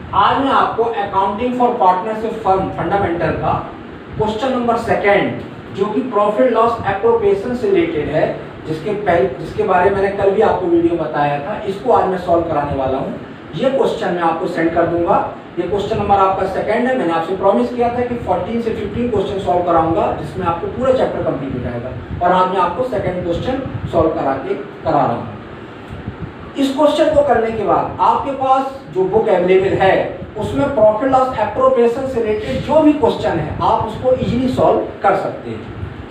आज मैं आपको accounting for partnership firm fundamental का क्वेश्चन नंबर सेकेंड, जो कि प्रॉफिट लॉस एप्रोप्रिएशन से रिलेटेड है, जिसके बारे में मैंने कल भी आपको वीडियो बताया था, इसको आज मैं सॉल्व कराने वाला हूँ। ये क्वेश्चन मैं आपको सेंड कर दूंगा। ये क्वेश्चन नंबर आपका सेकेंड है। मैंने आपसे प्रॉमिस किया था कि 14 से 15 क्वेश्चन सॉल्व कराऊंगा, जिसमें आपको पूरा चैप्टर कंप्लीट हो जाएगा, और आज मैं आपको सेकेंड क्वेश्चन सॉल्व करा रहा हूँ। इस क्वेश्चन को करने के बाद आपके पास जो बुक अवेलेबल है उसमें प्रॉफिट लॉस एप्रोप्रिएशन से रिलेटेड जो भी क्वेश्चन है आप उसको इजीली सॉल्व कर सकते हैं।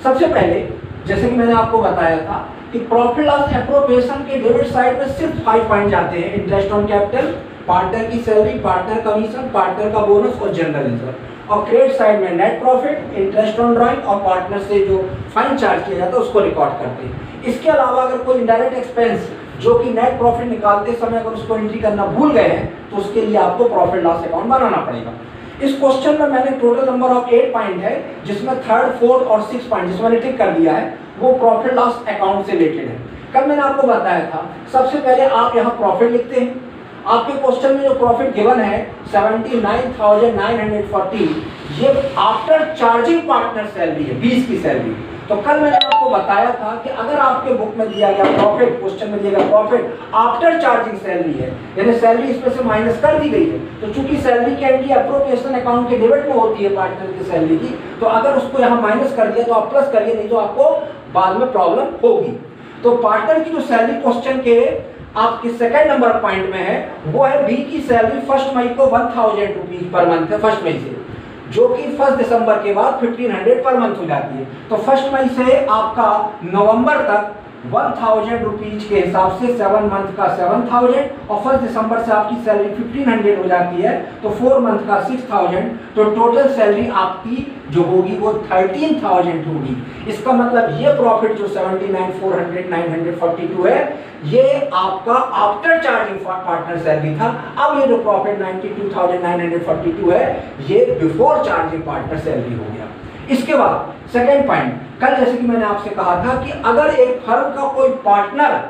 सबसे पहले जैसे कि मैंने आपको बताया था कि प्रॉफिट लॉस एप्रोप्रिएशन के डेबिट साइड में सिर्फ 5 पॉइंट जाते हैं: इंटरेस्ट ऑन कैपिटल, पार्टनर की सैलरी, पार्टनर कमीशन, पार्टनर का बोनस और जनरल रिजर्व। और क्रेडिट साइड में net profit, interest on drawing और पार्टनर से जो फाइन चार्ज किया जाता है उसको रिकॉर्ड करते हैं। इसके अलावा अगर कोई इनडायरेक्ट एक्सपेंस जो कि नेट प्रॉफिट निकालते समय अगर उसको एंट्री करना भूल गए हैं तो उसके लिए आपको प्रॉफिट लॉस अकाउंट बनाना पड़ेगा। इस क्वेश्चन में मैंने टोटल नंबर ऑफ 8 पॉइंट है, जिसमें थर्ड, फोर्थ और 6 पॉइंट जिसमें मैंने टिक कर दिया है वो प्रॉफिट लॉस अकाउंट से रिलेटेड है। कल मैंने आपको बताया था, सबसे पहले आप यहाँ प्रॉफिट लिखते हैं। आपके क्वेश्चन में जो प्रॉफिट गिवन है 79,940, ये आफ्टर चार्जिंग पार्टनर सैलरी है, 20 की सैलरी। तो कल मैंने आपको बताया था कि अगर आपके बुक में दिया गया प्रॉफिट, क्वेश्चन में दिया गया प्रॉफिट आफ्टर चार्जिंग सैलरी है, यानी सैलरी इसमें से माइनस कर दी गई है, तो चूंकि सैलरी की एंट्री एप्रोप्रिएशन अकाउंट के डेबिट में होती है पार्टनर की सैलरी की, तो अगर उसको यहाँ माइनस कर दिया तो आप प्लस करिए, नहीं तो आपको बाद में प्रॉब्लम होगी। तो पार्टनर की जो सैलरी क्वेश्चन के आपके सेकंड नंबर पॉइंट में है वो है बी की सैलरी 1 मई को 1000 रुपीज पर मंथ है, 1 मई से, जो कि 1 दिसंबर के बाद 1500 पर मंथ हो जाती है। तो 1 मई से आपका नवंबर तक 1000 रुपीज के हिसाब से 7 मंथ का 7000, और 1 दिसंबर से आपकी सैलरी 1500 हो जाती है, तो 4 मंथ का 6000, तो टोटल सैलरी आपकी जो होगी वो 13000 होगी। इसका मतलब ये प्रॉफिट जो 79,942 है, ये आपका आफ्टर चार्जिंग पार्टनर सैलरी था। अब ये जो प्रॉफिट 92,942 है, ये बिफोर चार्जिंग पार्टनर सैलरी हो गया। इसके बाद सेकेंड पॉइंट, कल जैसे कि मैंने आपसे कहा था कि अगर एक फर्म का कोई पार्टनर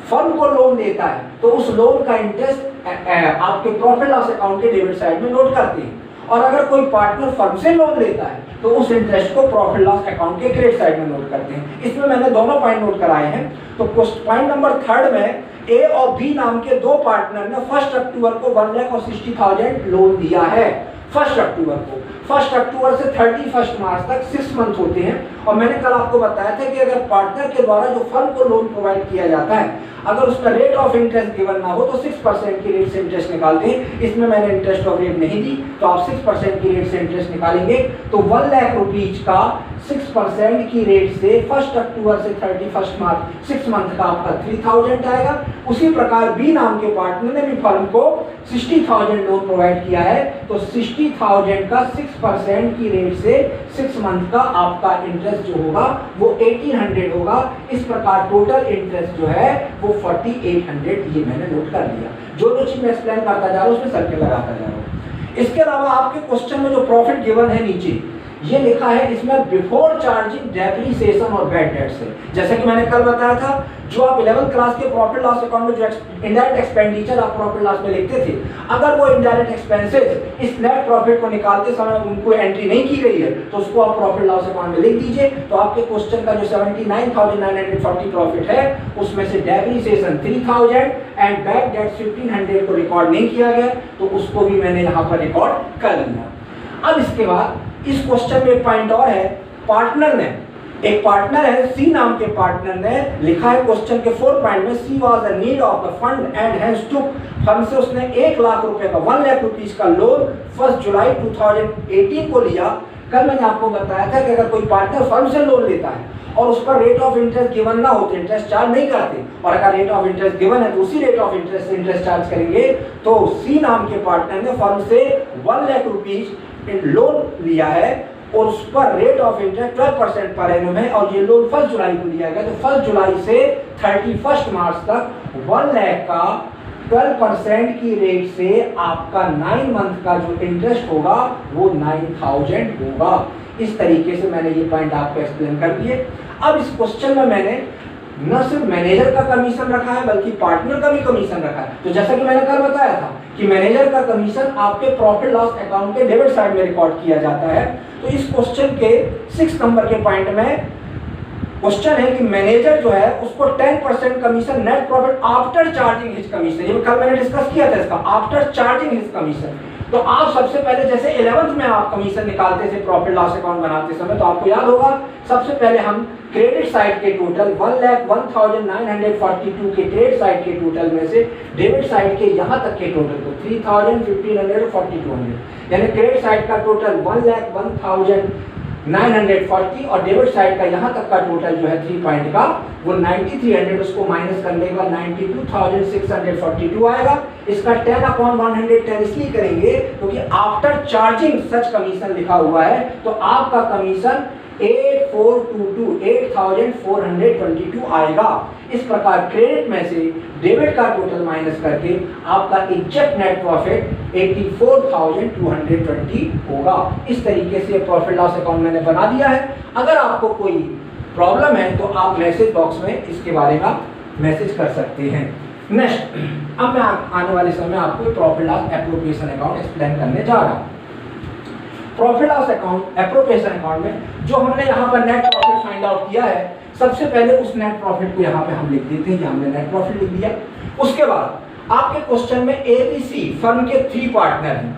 फर्म को लोन देता है तो उस लोन का इंटरेस्ट आपके प्रॉफिट लॉस अकाउंट के डेबिट साइड में नोट करते हैं, और अगर कोई पार्टनर फर्म से लोन लेता है तो उस इंटरेस्ट को प्रॉफिट लॉस अकाउंट के क्रेडिट साइड में नोट करते हैं। इसमें मैंने दोनों पॉइंट नोट कराए हैं। तो पॉइंट नंबर थर्ड में ए और बी नाम के दो पार्टनर ने 1 अक्टूबर को 1,60,000 लोन दिया है। 1 अक्टूबर को, 1 अक्टूबर से 31 मार्च तक 6 मंथ होते हैं। और मैंने कल आपको बताया था कि अगर पार्टनर के द्वारा जो फर्म को लोन प्रोवाइड किया जाता है, अगर उसका रेट ऑफ इंटरेस्ट गिवन ना हो तो 6% की रेट से इंटरेस्ट निकालते हैं। इसमें मैंने इंटरेस्ट ऑफ रेट नहीं दी, तो आप 6% की रेट से इंटरेस्ट निकालेंगे, तो 1 लाख रुपीज का 6% की रेट से 1 अक्टूबर से 31 मार्च 6 मंथ का आपका 3000 आएगा। उसी प्रकार बी नाम के पार्टनर ने भी फर्म को 60,000 लोन प्रोवाइड किया है, तो 60,000 का 6% की रेट से 6 मंथ का आपका इंटरेस्ट जो होगा वो 1800 होगा। इस प्रकार टोटल इंटरेस्ट जो है वो 4800, ये मैंने नोट कर लिया। जो चीज मैं एक्सप्लेन करता जा रहा हूँ उसमें सर्कल लगाता जा रहा हूँ। इसके अलावा आपके क्वेश्चन में जो प्रॉफिट गिवन है नीचे ये लिखा है, इसमें बिफोर चार्जिंग डेप्रिसिएशन और बैड डेट्स है। जैसे कि मैंने कल बताया था, जो आप 11th क्लास के प्रॉफिट लॉस अकाउंट में जो इनडायरेक्ट एक्सपेंडिचर आप प्रॉफिट लॉस में लिखते थे, अगर वो इनडायरेक्ट एक्सपेंसेस इस नेट प्रॉफिट को निकालते समय उनको एंट्री नहीं की गई है तो उसको आप प्रॉफिट लॉस अकाउंट में लिख दीजिए। तो आपके क्वेश्चन का जो 79,940 प्रॉफिट है उसमें से डेप्रिसिएशन 3000 एंड बैड डेट्स 1500 को रिकॉर्ड नहीं किया गया, तो उसको भी मैंने यहाँ पर रिकॉर्ड कर लिया। अब इसके बाद इस क्वेश्चन में एक पॉइंट और है, पार्टनर ने, एक पार्टनर है सी नाम के पार्टनर ने लिखा है क्वेश्चन के 4 पॉइंट में, she was the need of the fund and hence took, firm से उसने 1 लाख रुपए का 1 लाख रुपीस का लोन 1 जुलाई 2018 को लिया। कल मैंने आपको बताया था कि अगर कोई पार्टनर फर्म से लोन लेता है और उस पर रेट ऑफ इंटरेस्ट गिवन ना हो तो इंटरेस्ट चार्ज नहीं करते, और अगर रेट ऑफ इंटरेस्ट गिवन है तो उसी रेट ऑफ इंटरेस्ट से इंटरेस्ट चार्ज करेंगे। तो सी नाम के पार्टनर ने फर्म से 1 लाख रुपीस लोन लिया है और उस पर rate of interest 12% per annum है, और ये लोन 1 जुलाई को लिया गया। तो 1 जुलाई से 31 मार्च तक 1 लाख का 12% की रेट से आपका 9 मंथ का जो इंटरेस्ट होगा वो 9000 होगा। इस तरीके से मैंने ये पॉइंट आपको एक्सप्लेन कर दिए। अब इस क्वेश्चन में मैंने न सिर्फ मैनेजर का कमीशन रखा है बल्कि पार्टनर का भी कमीशन रखा है। तो जैसा कि मैंने कल बताया था कि मैनेजर का कमीशन आपके प्रॉफिट लॉस अकाउंट के डेबिट साइड में रिकॉर्ड किया जाता है। तो इस क्वेश्चन के 6 नंबर के पॉइंट में क्वेश्चन है कि मैनेजर जो है उसको 10% commission net profit after charging his commission, ये कल मैंने डिस्कस किया था इसका, आफ्टर चार्जिंग हिज कमीशन। तो आप सबसे पहले जैसे 11th में आप कमीशन निकालते थे प्रॉफिट लॉस अकाउंट बनाते समय, तो आपको याद होगा सबसे पहले हम क्रेडिट साइड के टोटल 1,01,942 के क्रेडिट साइड के टोटल में से डेबिट साइड के यहाँ तक के टोटल को 3,000, 1,500 और 4,200, यानी क्रेडिट साइड का टोटल 1,01,940 और डेबिट साइड का यहाँ तक का टोटल जो है 3 पॉइंट का वो 9,300, उसको माइनस करने के बाद 92,642 आएगा। इसका 10/110 इसलिए करेंगे क्योंकि आफ्टर चार्जिंग सच कमीशन लिखा हुआ है, तो आपका कमीशन 8,422 आएगा। इस प्रकार क्रेडिट में से डेबिट का टोटल माइनस करके आपका एग्जैक्ट नेट प्रॉफिट 84,220 होगा। इस तरीके से प्रॉफिट लॉस अकाउंट मैंने बना दिया है। अगर आपको कोई प्रॉब्लम है तो आप मैसेज बॉक्स में इसके बारे में मैसेज कर सकते हैं। नेक्स्ट, अब मैं आने वाले समय आपको profit loss appropriation account explain करने जा रहा हूँ। Profit loss account appropriation account में जो हमने यहाँ पर नेट प्रॉफिट फाइंड आउट किया है, सबसे पहले उस नेट प्रॉफिट को यहाँ पे हम लिख देते हैं कि हमने नेट प्रॉफिट लिख दिया। उसके बाद आपके क्वेश्चन में ABC फर्म के 3 पार्टनर हैं,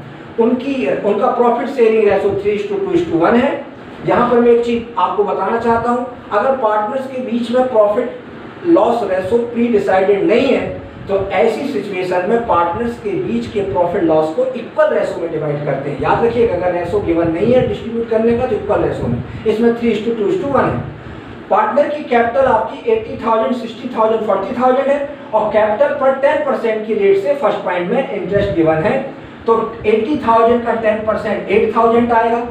उनका प्रॉफिट शेयरिंग रेशो 3:2:1 है। यहाँ पर मैं एक चीज आपको बताना चाहता हूँ, अगर पार्टनर्स के बीच में profit loss ratio pre decided नहीं है तो ऐसी सिचुएशन में पार्टनर्स के बीच के प्रॉफिट लॉस को इक्वल रेशो में डिवाइड करते हैं। याद रखिएगा, अगर रेशो गिवन नहीं है डिस्ट्रीब्यूट करने का तो इक्वल रेशो में, इसमें 3:2:1 है। पार्टनर की कैपिटल आपकी 80,000, 60,000, 40,000 है और कैपिटल पर 10% की रेट से फर्स्ट पॉइंट में इंटरेस्ट गिवन है। तो 80,000 का 10% 8,000 आएगा।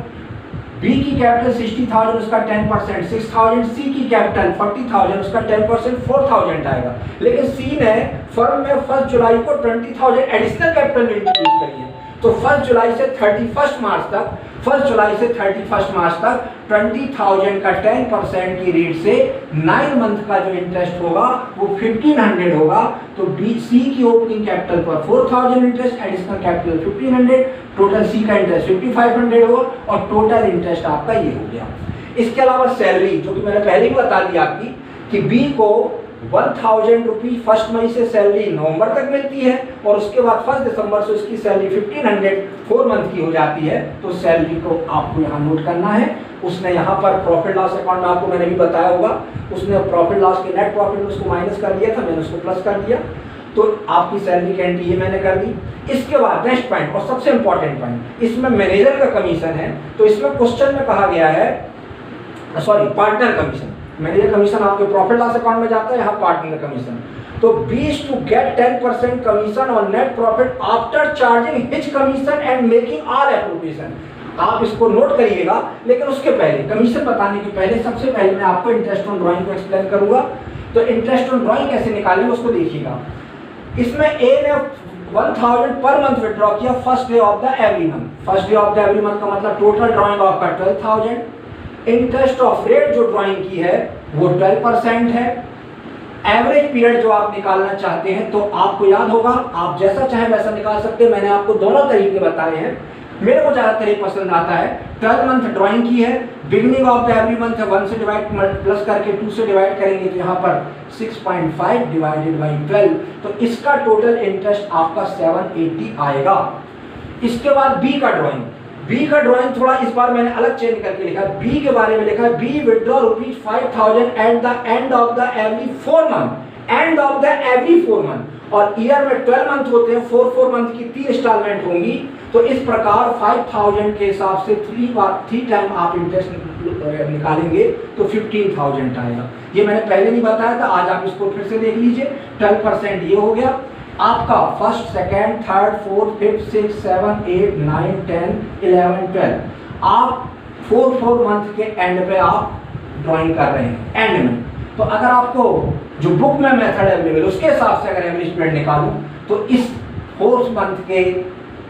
बी की कैपिटल 60,000, उसका 10% 6,000। सी की कैपिटल 40,000, उसका 10% 4,000 आएगा। लेकिन सी ने फर्म में 1 जुलाई को 20,000 एडिशनल कैपिटल इंट्रोड्यूस करी है। तो 1 जुलाई से 31 मार्च तक 20,000 का 10% की रेट से 9 मंथ का जो इंटरेस्ट होगा वो 1,500 होगा। तो सी की ओपनिंग कैपिटल पर 4,000 interest, additional capital 1,500, total C का इंटरेस्ट 5,500 होगा और टोटल इंटरेस्ट आपका ये हो गया। इसके अलावा सैलरी, जो कि मैंने पहले ही बता दिया आपकी कि बी को 1,000 रुपीज 1 मई से सैलरी नवंबर तक मिलती है और उसके बाद 1 दिसंबर से उसकी सैलरी 1,500 4 मंथ की हो जाती है। तो सैलरी को आपको यहाँ नोट करना है। उसने यहाँ पर प्रॉफिट लॉस अकाउंट में आपको मैंने भी बताया होगा, उसने प्रॉफिट लॉस के नेट प्रॉफिट में उसको माइनस कर दिया था, मैंने उसको प्लस कर दिया। तो आपकी सैलरी की एंट्री ये मैंने कर दी। इसके बाद नेक्स्ट पॉइंट और सबसे इंपॉर्टेंट पॉइंट, इसमें मैनेजर का कमीशन है। तो इसमें क्वेश्चन में कहा गया है, sorry partner commission, manager commission आपके प्रॉफिट लॉस अकाउंट में जाता है, यहाँ पार्टनर कमीशन। तो बीस to get 10% commission on net profit after charging his commission and making all appropriation. आप इसको नोट करिएगा, लेकिन उसके पहले कमीशन बताने के पहले सबसे पहले मैं आपको इंटरेस्ट ऑन ड्राइंग को एक्सप्लेन करूंगा। तो इंटरेस्ट ऑन ड्राइंग कैसे निकालेंगे उसको देखिएगा। इसमें ए ने 1,000 पर मंथ विड्रॉ किया first day of the every month. First day of the every month का मतलब टोटल ड्राइंग आपका 12,000। इंटरेस्ट ऑफ रेट जो ड्राइंग की है वो 12% है। एवरेज पीरियड जो आप निकालना चाहते हैं तो आपको याद होगा, आप जैसा चाहे वैसा निकाल सकते हैं। मैंने आपको दोनों तरीके बताए हैं, मेरे को ज़्यादातर ये पसंद आता है। 12 मंथ ड्राइंग की है, beginning of the every month 1 से डिवाइड प्लस करके 2 से डिवाइड करेंगे तो यहाँ पर 6.5 डिवाइडेड बाई 12, तो इसका टोटल इंटरेस्ट आपका 780 आएगा। इसके बाद बी का ड्राइंग, बी का ड्राइंग थोड़ा इस बार मैंने अलग चेंज करके लिखा है। बी के बारे में लिखा है, B withdraw rupees 5,000 at the end of the every 4 month, end of the every 4 month. और ईयर में 12 मंथ होते हैं, 4 मंथ की 3 इंस्टॉलमेंट होंगी। तो इस प्रकार 5,000 के हिसाब से 3 टाइम आप इंटरेस्ट निकालेंगे तो 15,000 आएगा। ये मैंने पहले नहीं बताया था, आज आप इसको फिर से देख लीजिए। 12% ये हो गया आपका first, second, third, fourth, 5th, 6th, 7th, 8th, 9th, 10th, 11th, 12th। आप 4 मंथ के एंड पे आप ड्राइंग कर रहे हैं, एंड में। तो अगर आपको जो बुक में मेथड अवेलेबल उसके हिसाब से अगर एवरेज पीरियड निकालूं तो इस 4th मंथ के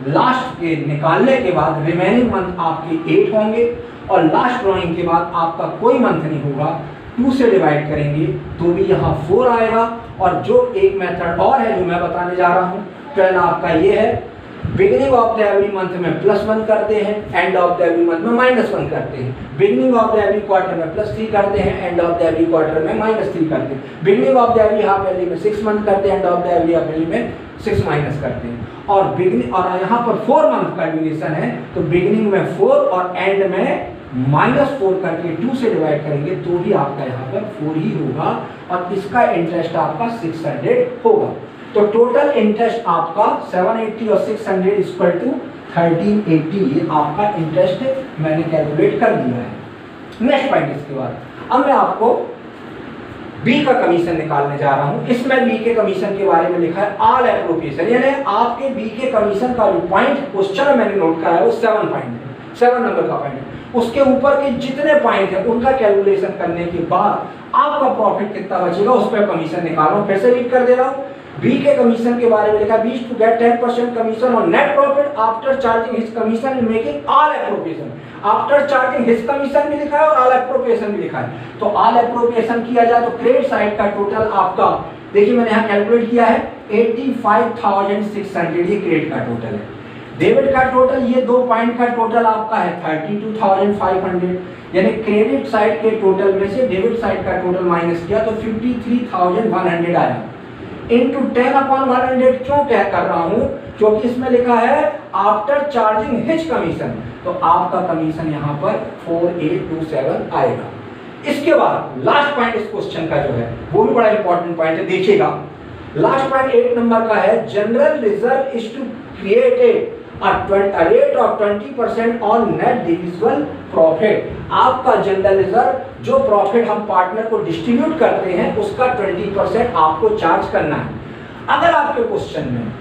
लास्ट के निकालने के बाद रिमेनिंग मंथ आपके 8 होंगे और लास्ट ड्राइंग के बाद आपका कोई मंथ नहीं होगा। 2 से डिवाइड करेंगे तो भी यहाँ 4 आएगा। और जो एक मेथड और है जो मैं बताने जा रहा हूँ 12 आपका ये है, beginning of the every month में +1 करते हैं, and of the every month में -1 करते हैं, beginning of the every quarter में +3 करते हैं, and of the every quarter में -3 करते हैं, beginning of the every half yearly में 6 मंथ करते हैं, and of the every half yearly में 6 माइनस करते हैं। और बिगिनिंग और यहाँ पर 4 मंथ का ड्यूरेशन है तो बिगिनिंग में 4 और एंड में -4 करके 2 से डिवाइड करेंगे तो भी आपका यहाँ पर 4 ही होगा और इसका इंटरेस्ट आपका 600 होगा। तो टोटल इंटरेस्ट आपका 780 और 600 इक्वल टू 1380 आपका इंटरेस्ट मैंने कैलकुलेट कर दिया है। नेक्स्ट पॉइंट इसके बाद अब मैं आपको बी का कमीशन निकालने जा रहा हूं। इसमें बी के कमीशन के बारे में लिखा है ऑल एप्रोप्रिएशन, यानी आपके बी के कमीशन का जो पॉइंट क्वेश्चन मैंने नोट करा है वो 7 पॉइंट है, 7 नंबर का पॉइंट है। उसके ऊपर के जितने पॉइंट है उनका कैलकुलेशन करने के बाद आपका प्रॉफिट कितना बचेगा उस पर कमीशन निकाल रहा हूं। फिर से रीड कर दे रहा हूं। बी के कमीशन के बारे में लिखा बी टू गेट 10% कमीशन और net profit after charging his commission in making all appropriation. After charging his commission भी लिखा है और ऑल एप्रोप्रिएशन भी लिखा है। तो ऑल एप्रोप्रिएशन किया जाए तो क्रेडिट साइड का टोटल आपका देखिए मैंने यहाँ कैलकुलेट किया है 85,600 ये क्रेडिट का टोटल है। डेबिट का टोटल ये 2 पॉइंट का टोटल आपका है 32,500, यानी क्रेडिट साइड के टोटल में से डेबिट साइड का टोटल माइनस किया तो 53,100 आया इंटू 10/100। क्यों क्या कर रहा हूं? क्योंकि इसमें लिखा है आफ्टर चार्जिंग हिज कमीशन, तो आपका कमीशन यहाँ पर 4827 आएगा। इसके बाद लास्ट पॉइंट इस क्वेश्चन का जो है वो भी बड़ा इंपॉर्टेंट पॉइंट है, देखिएगा। लास्ट पॉइंट 8 नंबर का है general reserve is to create a rate of 20% on net divisible profit। आपका जनरल रिजर्व जो प्रॉफिट हम पार्टनर को डिस्ट्रीब्यूट करते हैं उसका 20% आपको चार्ज करना है। अगर आपके क्वेश्चन में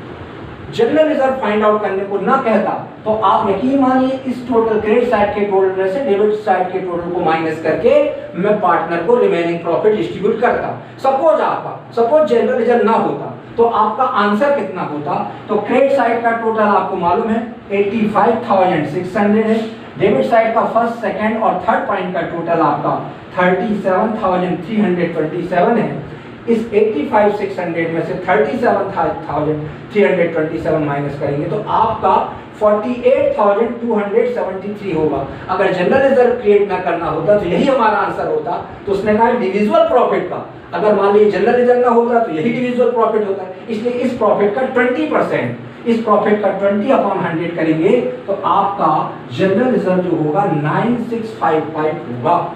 जनरल रिजर्व फाइंड आउट करने को ना कहता तो आप यकीन मानिए इस टोटल क्रेडिट साइड के टोटल में से डेबिट साइड के टोटल को माइनस करके मैं पार्टनर को रिमेनिंग प्रॉफिट डिस्ट्रीब्यूट करता। सपोज जनरल रिजर्व ना होता तो आपका आंसर कितना होता? तो क्रेडिट साइड का टोटल आपको मालूम है 85,600 है, डेबिट साइड का फर्स्ट सेकंड और थर्ड पॉइंट का टोटल आपका 37,327 है। इस 85,600 में से 37,327 माइनस करेंगे तो आपका 48,273 होगा। अगर जनरल रिजर्व क्रिएट ना करना होता तो यही हमारा आंसर होता। तो उसने कहा डिविजिबल प्रॉफिट का, अगर मान लीजिए जनरल रिजर्व ना होता तो यही डिविजिबल प्रॉफिट होता है। इसलिए इस प्रॉफिट का 20%, इस प्रॉफिट का 20/100 करेंगे तो आपका जनरल रिजर्व जो होगा 9655 होगा।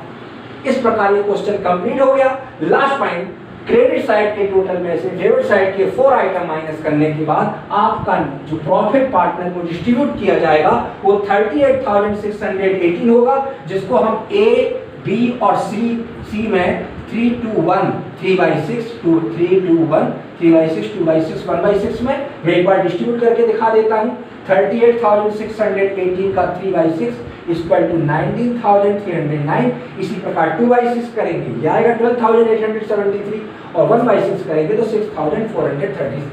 इस प्रकार ये क्वेश्चन कंप्लीट हो गया। लास्ट पॉइंट क्रेडिट साइड के टोटल में से डेबिट साइड के 4 आइटम माइनस करने के बाद आपका जो प्रॉफिट पार्टनर को डिस्ट्रीब्यूट किया जाएगा वो 38,618 होगा, जिसको हम ए, बी और सी में 3/2/1 3/6 2/3/2/1 3/6 2/6 1/6 में मैं एक बार डिस्ट्रीब्यूट करके दिखा देता हूँ। 38,618 का 3/6 इक्वल टू 19,309। इसी प्रकार 2/6 करेंगे ये आएगा 12,873 और 1/6 करेंगे तो 6,430।